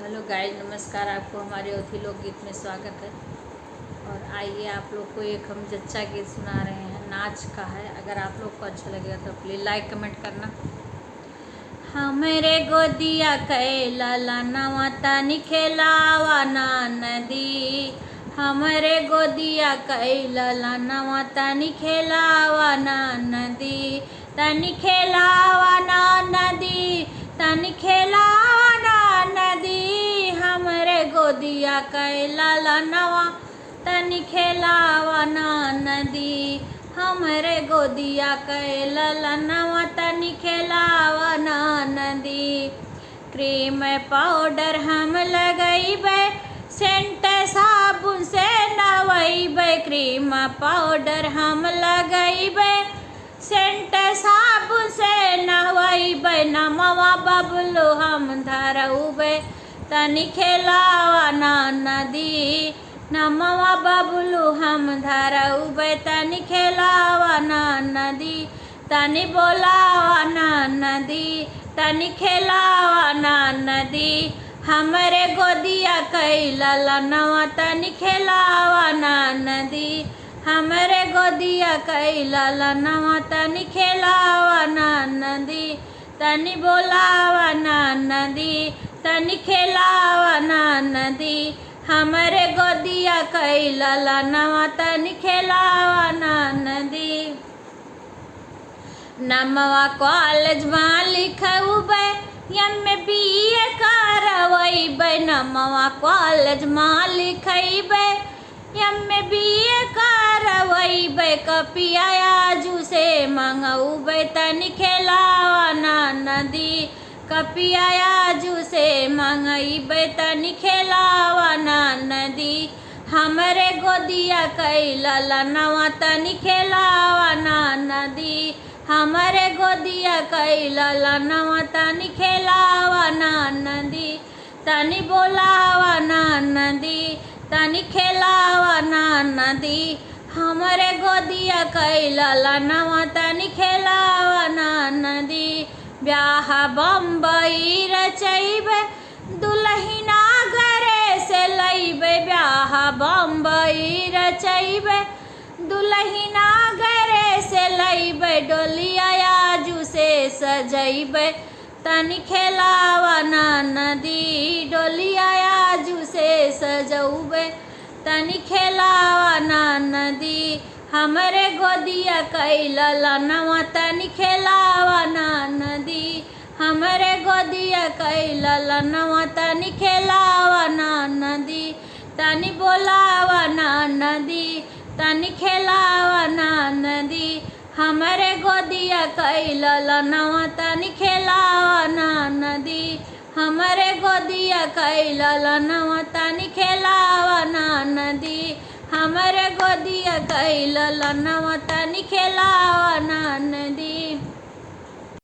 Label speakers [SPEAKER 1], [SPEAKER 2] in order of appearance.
[SPEAKER 1] Hello guys, नमस्कार। आपको हमारे अवधी लोकगीत में स्वागत है। और आइए आप लोग को एक हम जच्चा गीत सुना रहे हैं, नाच का है। अगर आप लोग को अच्छा लगेगा तो प्लीज़ लाइक कमेंट करना। हमरे गोदिया कैला नवा तनी खेलावा ना नदी, हमरे गोदिया कैला नवा तनी खेलावा ना नदी, तनी खेलावा ना नदी, तनी खेलावा ना नदी, हमरे गोदिया कैला नवा तनी खेलावा ना नदी, हमरे गोदिया कैला नवा तनी खेलावा ना नदी। क्रीम पाउडर हम लगैबे, सेंट साबुन से नवैबे, क्रीम पाउडर हम लगैबे, सेंट साबुन से नवैबे, नमवा बबलू हम धरौबे, तनी खेलावा ना नदी, नमवा बबलू हम धरौबे, तनी खेलावा ना नदी, तनी बोलावा ना नदी, तनी खेलावा ना नदी, हमरे गोदिया कैला नवा तनी खेलावा ना नदी, हमरे गोदिया कैला नवा तनी खेलावा ना नदी, तनी बोलावा ना नदी, तनी खेलावा ना नदी, हमरे गोदिया कैला नवा तनी खेलावा ना नदी। नमवा कॉलेज में लिखौबे, MBA करवैबे, नमवा कॉलेज में लिखैबे, MBA करवैबे, कपिया आजू से मंगौबे, तनी खेलावा ना नदी, कपिया आजू से मंगैबे, तनी खेलावा ना नदी, हमरे गोदिया कैला नवा तनी खेलावा ना नदी, हमरे गोदिया कैला नवा तनी खेलावा ना नदी, तनी बोलावा ना नदी, तनी खेलावा ना नदी, हमरे गोदिया कैला नवा तनी खेलावा ना नदी। ब्याह बम्बई रचैबे, दुल्हिना घरे से लैबे, ब्याह बम्बई रचैबे, दुल्हिना घरे से लैबे, डोलिया आजू से सजैबे, तनी खेलावा ना नदी, डोलिया आजू से सजौबे, तनी खेलावा ना नदी, हमरे गोदिया कैला नवा तनी खेलावा ना नदी, हमरे गोदिया कैला नवा तनी खेलावा ना नदी, तनी बोलावा ना नदी, तनी खेलावा ना नदी, हमरे गोदिया कैला नवा तनी खेलावा ना नदी, हमरे गोदिया कैला नवा तनी खेलावा ना नदी, हमरे गोदिया कैला नवा तनी खेलावा ना नदी।